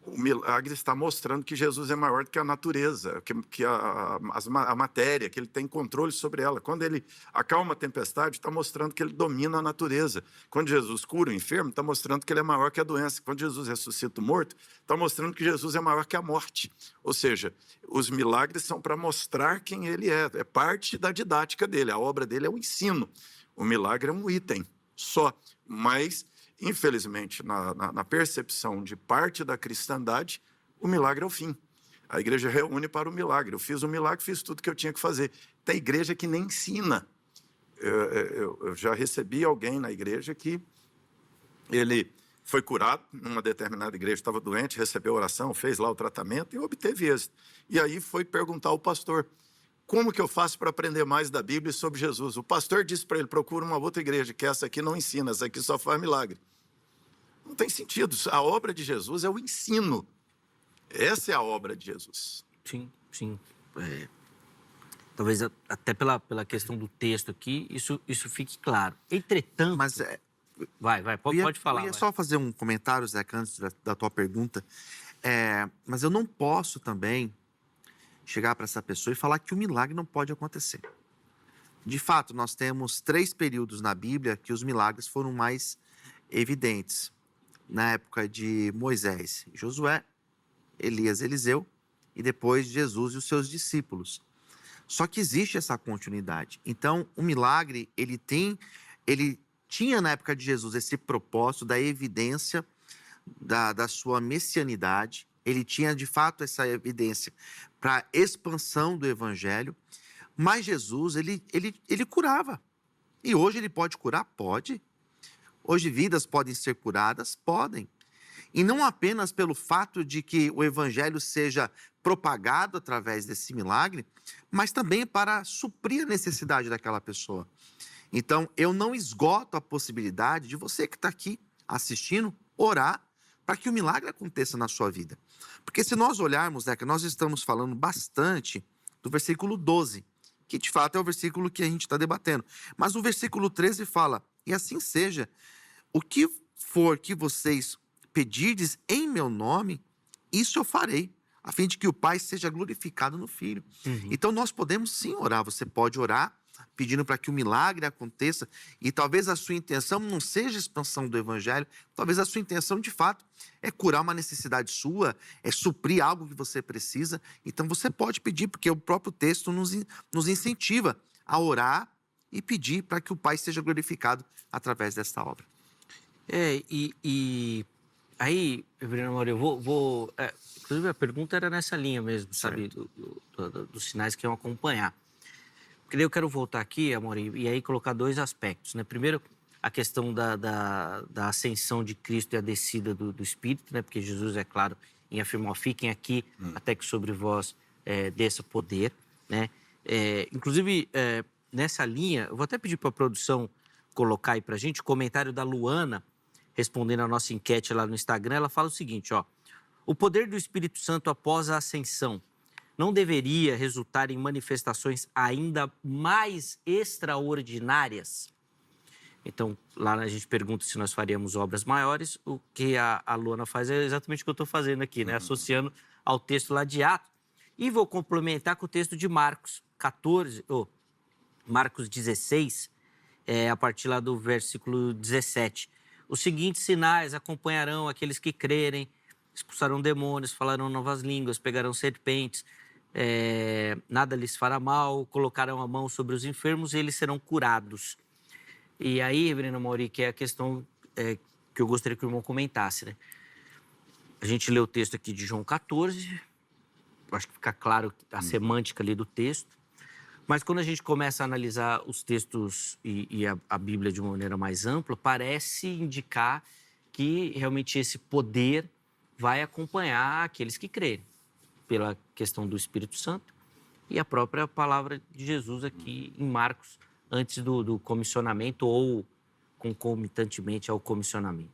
o milagre está mostrando que Jesus é maior do que a natureza, que a matéria, que ele tem controle sobre ela. Quando ele acalma a tempestade, está mostrando que ele domina a natureza. Quando Jesus cura o enfermo, está mostrando que ele é maior que a doença. Quando Jesus ressuscita o morto, está mostrando que Jesus é maior que a morte. Ou seja, os milagres são para mostrar quem ele é parte da didática dele. A obra dele é o ensino. O milagre é um item só, mas infelizmente, na percepção de parte da cristandade, o milagre é o fim. A igreja reúne para o milagre. Eu fiz o milagre, fiz tudo que eu tinha que fazer. Tem igreja que nem ensina. Eu já recebi alguém na igreja que ele foi curado numa determinada igreja, estava doente, recebeu oração, fez lá o tratamento e obteve êxito. E aí foi perguntar ao pastor, como que eu faço para aprender mais da Bíblia sobre Jesus? O pastor disse para ele, procura uma outra igreja, que essa aqui não ensina, essa aqui só faz milagre. Não tem sentido. A obra de Jesus é o ensino. Essa é a obra de Jesus. Sim, sim. Talvez até pela questão do texto aqui, isso fique claro. Entretanto... Mas pode falar. Eu ia só fazer um comentário, Zeca, antes da tua pergunta. Mas eu não posso também chegar para essa pessoa e falar que o milagre não pode acontecer. De fato, nós temos 3 períodos na Bíblia que os milagres foram mais evidentes. Na época de Moisés e Josué, Elias e Eliseu, e depois Jesus e os seus discípulos. Só que existe essa continuidade. Então, o milagre, ele tinha na época de Jesus esse propósito da evidência da sua messianidade. Ele tinha, de fato, essa evidência para a expansão do evangelho. Mas Jesus, ele curava. E hoje ele pode curar? Pode. Hoje vidas podem ser curadas? Podem. E não apenas pelo fato de que o evangelho seja propagado através desse milagre, mas também para suprir a necessidade daquela pessoa. Então, eu não esgoto a possibilidade de você que está aqui assistindo, orar para que o milagre aconteça na sua vida. Porque se nós olharmos, que nós estamos falando bastante do versículo 12, que de fato é o versículo que a gente está debatendo. Mas o versículo 13 fala, e assim seja, o que for que vocês pedirdes em meu nome, isso eu farei, a fim de que o Pai seja glorificado no Filho. Uhum. Então nós podemos sim orar, você pode orar pedindo para que o milagre aconteça, e talvez a sua intenção não seja a expansão do evangelho, talvez a sua intenção de fato é curar uma necessidade sua, é suprir algo que você precisa. Então você pode pedir, porque o próprio texto nos incentiva a orar e pedir para que o Pai seja glorificado através desta obra. Aí, Reverendo Mauro, eu vou inclusive a pergunta era nessa linha mesmo, sabe, dos sinais que iam acompanhar. Porque daí eu quero voltar aqui, Amorim, e aí colocar 2 aspectos, né? Primeiro, a questão da ascensão de Cristo e a descida do Espírito, né? Porque Jesus, é claro, em afirmar, fiquem aqui até que sobre vós desça poder, né? Inclusive, nessa linha, eu vou até pedir para a produção colocar aí para a gente o comentário da Luana, respondendo a nossa enquete lá no Instagram. Ela fala o seguinte, ó: o poder do Espírito Santo após a ascensão não deveria resultar em manifestações ainda mais extraordinárias? Então, lá a gente pergunta se nós faríamos obras maiores. O que a Luana faz é exatamente o que eu estou fazendo aqui, né? Associando ao texto lá de Atos. E vou complementar com o texto de Marcos 16, a partir lá do versículo 17. Os seguintes sinais acompanharão aqueles que crerem: expulsarão demônios, falarão novas línguas, pegarão serpentes, nada lhes fará mal, colocarão a mão sobre os enfermos e eles serão curados. E aí, Reverendo Mauri, que é a questão que eu gostaria que o irmão comentasse, né? A gente lê o texto aqui de João 14, eu acho que fica claro a semântica ali do texto, mas quando a gente começa a analisar os textos e a Bíblia de uma maneira mais ampla, parece indicar que realmente esse poder vai acompanhar aqueles que crerem, pela questão do Espírito Santo e a própria palavra de Jesus aqui em Marcos, antes do comissionamento ou concomitantemente ao comissionamento.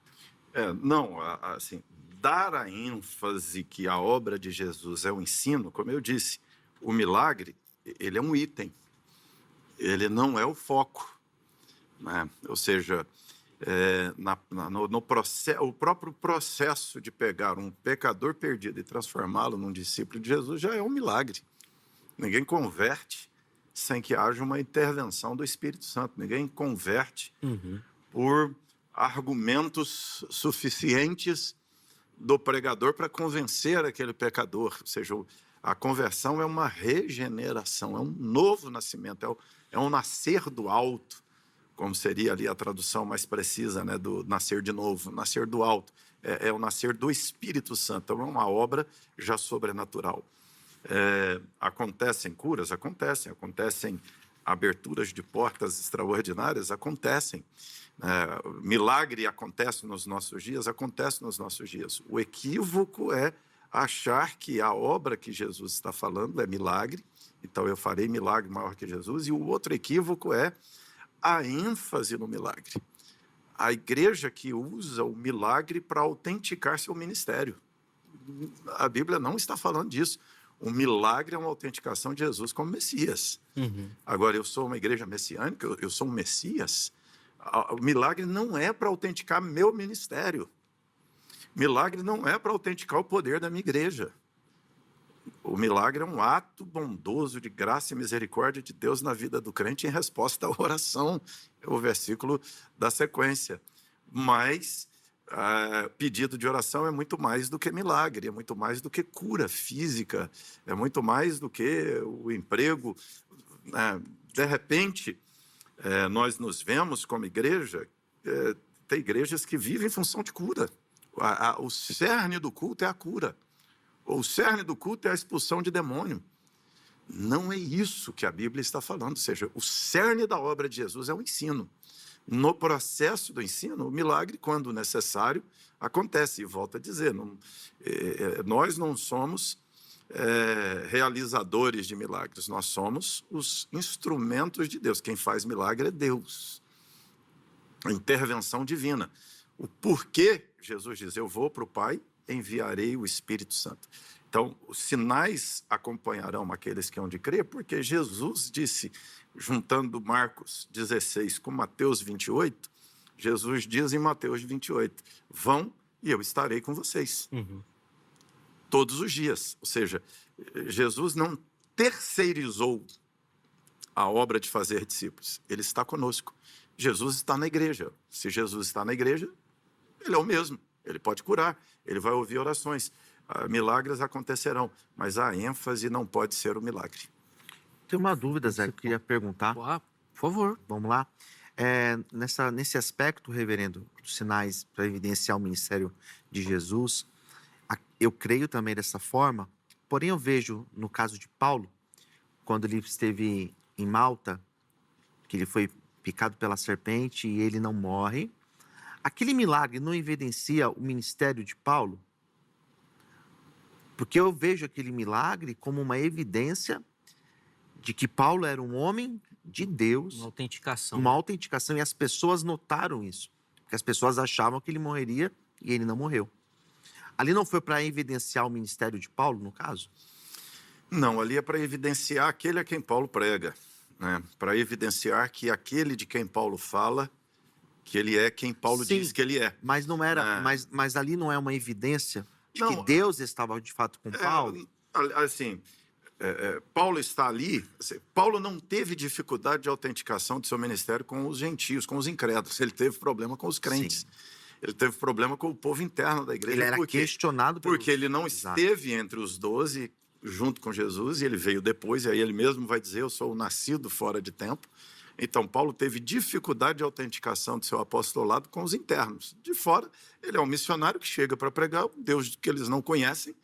Assim, dar a ênfase que a obra de Jesus é o ensino, como eu disse, o milagre, ele é um item, ele não é o foco, né? Ou seja, o próprio processo de pegar um pecador perdido e transformá-lo num discípulo de Jesus já é um milagre. Ninguém converte sem que haja uma intervenção do Espírito Santo. Ninguém converte por argumentos suficientes do pregador para convencer aquele pecador. Ou seja, a conversão é uma regeneração, é um novo nascimento, é um nascer do alto, como seria ali a tradução mais precisa, né, do nascer de novo, nascer do alto. É o nascer do Espírito Santo, é uma obra já sobrenatural. Acontecem curas? Acontecem aberturas de portas extraordinárias? Acontecem. Milagre acontece nos nossos dias? Acontece nos nossos dias. O equívoco é achar que a obra que Jesus está falando é milagre, então eu farei milagre maior que Jesus, e o outro equívoco é a ênfase no milagre. a igreja que usa o milagre para autenticar seu ministério. A Bíblia não está falando disso. O milagre é uma autenticação de Jesus como Messias. Agora, eu sou uma igreja messiânica, eu sou um Messias. O milagre não é para autenticar meu ministério. Milagre não é para autenticar o poder da minha igreja. O milagre é um ato bondoso de graça e misericórdia de Deus na vida do crente em resposta à oração. É o versículo da sequência. Mas pedido de oração é muito mais do que milagre, é muito mais do que cura física, é muito mais do que o emprego. De repente, nós nos vemos como igreja, tem igrejas que vivem em função de cura. O cerne do culto é a cura. O cerne do culto é a expulsão de demônio. Não é isso que a Bíblia está falando. Ou seja, o cerne da obra de Jesus é o ensino. No processo do ensino, o milagre, quando necessário, acontece. E volto a dizer, nós não somos realizadores de milagres. Nós somos os instrumentos de Deus. Quem faz milagre é Deus. A intervenção divina. O porquê, Jesus diz, eu vou para o Pai, enviarei o Espírito Santo. Então, os sinais acompanharão aqueles que hão de crer, porque Jesus disse, juntando Marcos 16 com Mateus 28, Jesus diz em Mateus 28, vão e eu estarei com vocês. Todos os dias. Ou seja, Jesus não terceirizou a obra de fazer discípulos. Ele está conosco. Jesus está na igreja. Se Jesus está na igreja, ele é o mesmo. Ele pode curar, ele vai ouvir orações. Milagres acontecerão, mas a ênfase não pode ser o milagre. Tem uma dúvida, Zé, que eu queria perguntar. Por favor. Vamos lá. Nesse aspecto, reverendo, dos sinais para evidenciar o ministério de Jesus, eu creio também dessa forma, porém eu vejo, no caso de Paulo, quando ele esteve em Malta, que ele foi picado pela serpente e ele não morre, aquele milagre não evidencia o ministério de Paulo? Porque eu vejo aquele milagre como uma evidência de que Paulo era um homem de Deus. Uma autenticação. Uma autenticação, e as pessoas notaram isso. Porque as pessoas achavam que ele morreria e ele não morreu. Ali não foi para evidenciar o ministério de Paulo, no caso? Não, ali é para evidenciar aquele a quem Paulo prega, né? Para evidenciar que aquele de quem Paulo fala, que ele é quem Paulo diz que ele é. Mas não era, mas ali não é uma evidência de que Deus estava de fato com Paulo? Assim, Paulo está ali. Paulo não teve dificuldade de autenticação do seu ministério com os gentios, com os incrédulos. Ele teve problema com os crentes. Sim. Ele teve problema com o povo interno da igreja. Ele era questionado porque ele não esteve entre os 12 junto com Jesus, e ele veio depois, e aí ele mesmo vai dizer, eu sou o nascido fora de tempo. Então, Paulo teve dificuldade de autenticação do seu apostolado com os internos. De fora, ele é um missionário que chega para pregar o Deus que eles não conhecem.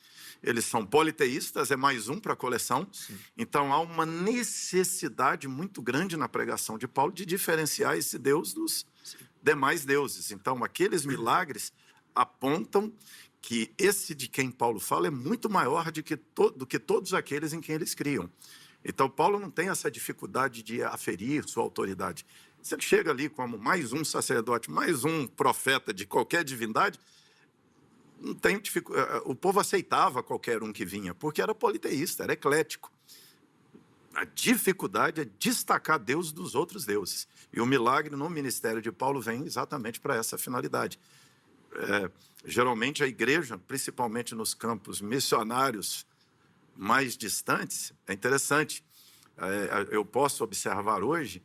Eles são politeístas, é mais um para a coleção. Sim. Então, há uma necessidade muito grande na pregação de Paulo de diferenciar esse Deus dos demais deuses. Então, aqueles milagres apontam que esse de quem Paulo fala é muito maior do que todos aqueles em quem eles criam. Então, Paulo não tem essa dificuldade de aferir sua autoridade. Se ele chega ali como mais um sacerdote, mais um profeta de qualquer divindade, não tem dificuldade. O povo aceitava qualquer um que vinha, porque era politeísta, era eclético. A dificuldade é destacar Deus dos outros deuses. E o milagre no ministério de Paulo vem exatamente para essa finalidade. Geralmente a igreja, principalmente nos campos missionários mais distantes, é interessante. Eu posso observar hoje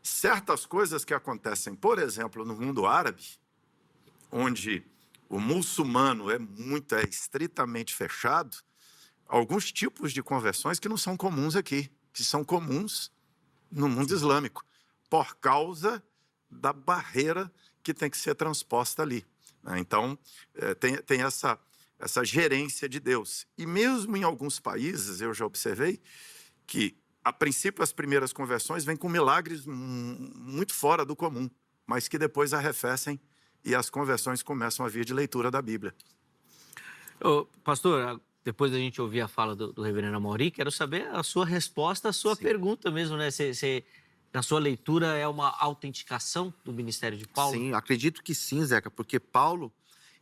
certas coisas que acontecem, por exemplo, no mundo árabe, onde o muçulmano é estritamente fechado, alguns tipos de conversões que não são comuns aqui, que são comuns no mundo islâmico, por causa da barreira que tem que ser transposta ali. Então, tem essa gerência de Deus. E mesmo em alguns países, eu já observei que, a princípio, as primeiras conversões vêm com milagres muito fora do comum, mas que depois arrefecem e as conversões começam a vir de leitura da Bíblia. Pastor, depois da gente ouvir a fala do reverendo Amaury, quero saber a sua resposta à sua pergunta mesmo, né? Você na sua leitura, é uma autenticação do ministério de Paulo? Sim, acredito que sim, Zeca, porque Paulo,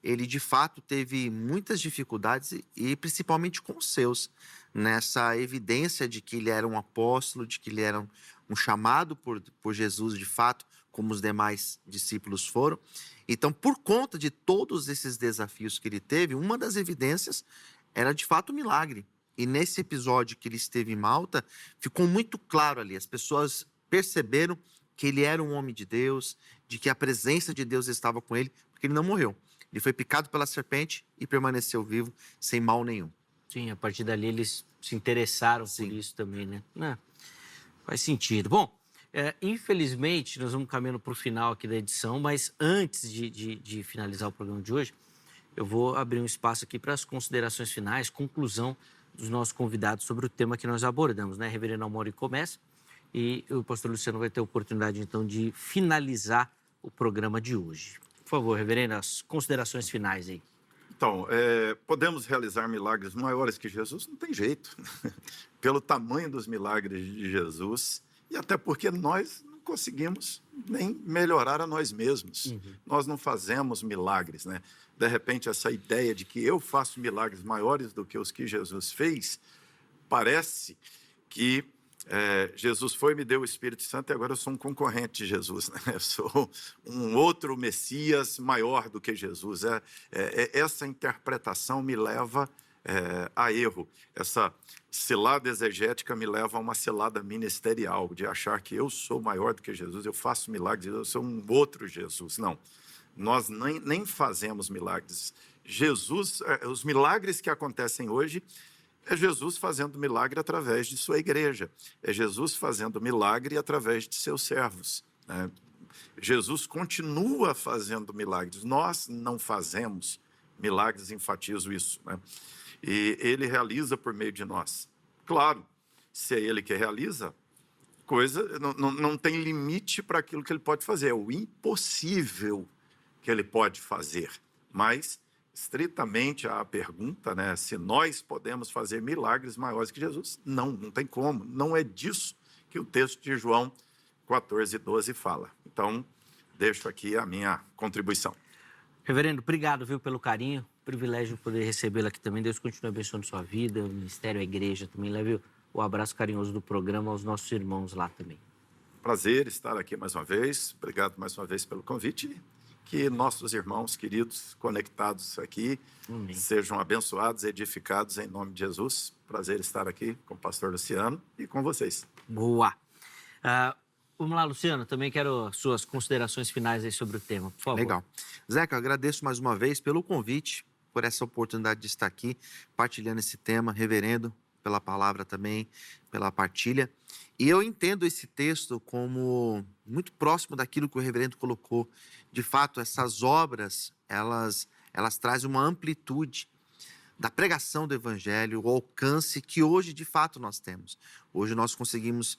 ele de fato teve muitas dificuldades e principalmente com os seus, nessa evidência de que ele era um apóstolo, de que ele era um chamado por Jesus de fato, como os demais discípulos foram. Então, por conta de todos esses desafios que ele teve, uma das evidências era de fato o milagre. E nesse episódio que ele esteve em Malta, ficou muito claro ali, as pessoas perceberam que ele era um homem de Deus, de que a presença de Deus estava com ele, porque ele não morreu. Ele foi picado pela serpente e permaneceu vivo, sem mal nenhum. Sim, a partir dali eles se interessaram por isso também, né? Faz sentido. Bom, infelizmente nós vamos caminhando para o final aqui da edição, mas antes de finalizar o programa de hoje, eu vou abrir um espaço aqui para as considerações finais, conclusão dos nossos convidados sobre o tema que nós abordamos, né? Reverendo Amaury começa e o pastor Luciano vai ter a oportunidade, então, de finalizar o programa de hoje. Por favor, reverendo, as considerações finais aí. Então, podemos realizar milagres maiores que Jesus? Não tem jeito. Pelo tamanho dos milagres de Jesus e até porque nós não conseguimos nem melhorar a nós mesmos. Nós não fazemos milagres, né? De repente, essa ideia de que eu faço milagres maiores do que os que Jesus fez, parece que Jesus foi e me deu o Espírito Santo e agora eu sou um concorrente de Jesus, né? Eu sou um outro Messias maior do que Jesus. Essa interpretação me leva a erro. Essa cilada exegética me leva a uma cilada ministerial, de achar que eu sou maior do que Jesus, eu faço milagres, eu sou um outro Jesus. Não, nós nem fazemos milagres. Jesus, os milagres que acontecem hoje, é Jesus fazendo milagre através de sua igreja. É Jesus fazendo milagre através de seus servos, né? Jesus continua fazendo milagres. Nós não fazemos milagres, enfatizo isso, né? E ele realiza por meio de nós. Claro, se é ele que realiza, não tem limite para aquilo que ele pode fazer. É o impossível que ele pode fazer. Mas estritamente a pergunta, né, se nós podemos fazer milagres maiores que Jesus, não tem como. Não é disso que o texto de João 14:12 fala. Então, deixo aqui a minha contribuição. Reverendo, obrigado, viu, pelo carinho. Privilégio poder recebê-lo aqui também. Deus continue abençoando sua vida, o ministério, a igreja também. Leve o abraço carinhoso do programa aos nossos irmãos lá também. Prazer estar aqui mais uma vez. Obrigado mais uma vez pelo convite. Que nossos irmãos queridos conectados aqui sejam abençoados, edificados em nome de Jesus. Prazer estar aqui com o pastor Luciano e com vocês. Boa! Vamos lá, Luciano, também quero suas considerações finais aí sobre o tema, por favor. Legal. Zeca, eu agradeço mais uma vez pelo convite, por essa oportunidade de estar aqui, partilhando esse tema, reverendo, pela palavra também, pela partilha. E eu entendo esse texto como muito próximo daquilo que o reverendo colocou. De fato, essas obras, elas trazem uma amplitude da pregação do evangelho, o alcance que hoje, de fato, nós temos. Hoje nós conseguimos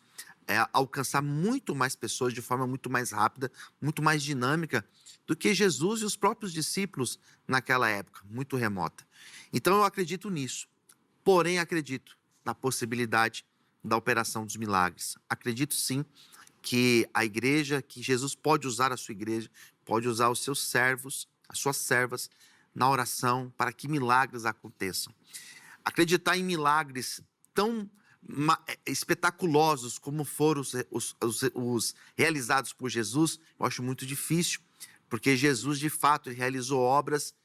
alcançar muito mais pessoas de forma muito mais rápida, muito mais dinâmica do que Jesus e os próprios discípulos naquela época, muito remota. Então, eu acredito nisso. Porém, acredito na possibilidade da operação dos milagres. Acredito, sim, que a igreja, que Jesus pode usar a sua igreja, pode usar os seus servos, as suas servas, na oração para que milagres aconteçam. Acreditar em milagres tão espetaculosos como foram os realizados por Jesus, eu acho muito difícil, porque Jesus, de fato, realizou obras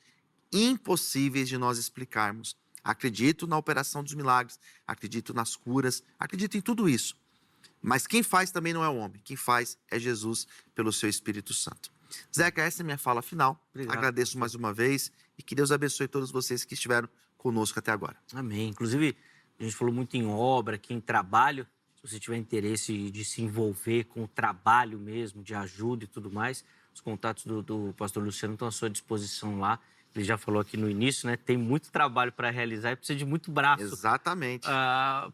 impossíveis de nós explicarmos. Acredito na operação dos milagres, acredito nas curas, acredito em tudo isso. Mas quem faz também não é o homem, quem faz é Jesus pelo seu Espírito Santo. Zeca, essa é a minha fala final. Obrigado. Agradeço mais uma vez e que Deus abençoe todos vocês que estiveram conosco até agora. Amém. Inclusive, a gente falou muito em obra, aqui em trabalho. Se você tiver interesse de se envolver com o trabalho mesmo, de ajuda e tudo mais, os contatos do pastor Luciano estão à sua disposição lá. Ele já falou aqui no início, né? Tem muito trabalho para realizar e precisa de muito braço. Exatamente.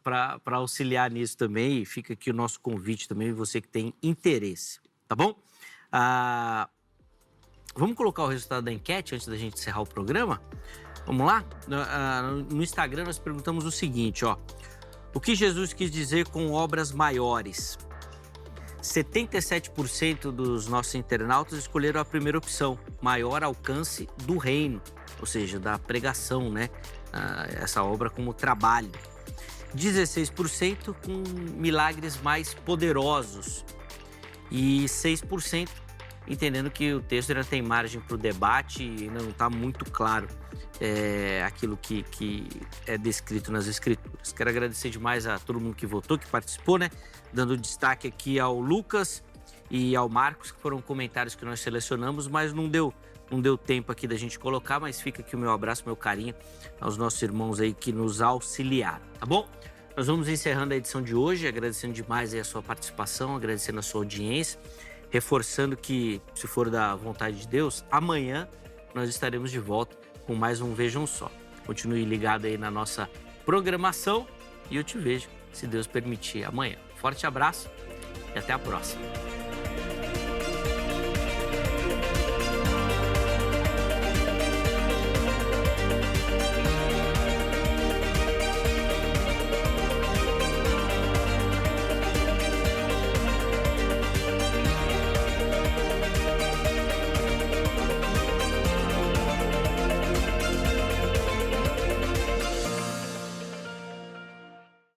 Para auxiliar nisso também. E fica aqui o nosso convite também, você que tem interesse. Tá bom? Vamos colocar o resultado da enquete antes da gente encerrar o programa? Vamos lá? No Instagram nós perguntamos o seguinte, ó. O que Jesus quis dizer com obras maiores? 77% dos nossos internautas escolheram a primeira opção, maior alcance do reino, ou seja, da pregação, né? Essa obra como trabalho. 16% com milagres mais poderosos e 6% entendendo que o texto ainda tem margem para o debate e ainda não está muito claro aquilo que é descrito nas Escrituras. Quero agradecer demais a todo mundo que votou, que participou, né? Dando destaque aqui ao Lucas e ao Marcos, que foram comentários que nós selecionamos, mas não deu tempo aqui da gente colocar, mas fica aqui o meu abraço, meu carinho aos nossos irmãos aí que nos auxiliaram, tá bom? Nós vamos encerrando a edição de hoje, agradecendo demais aí a sua participação, agradecendo a sua audiência, reforçando que, se for da vontade de Deus, amanhã nós estaremos de volta com mais um Vejam Só. Continue ligado aí na nossa programação e eu te vejo, se Deus permitir, amanhã. Forte abraço e até a próxima.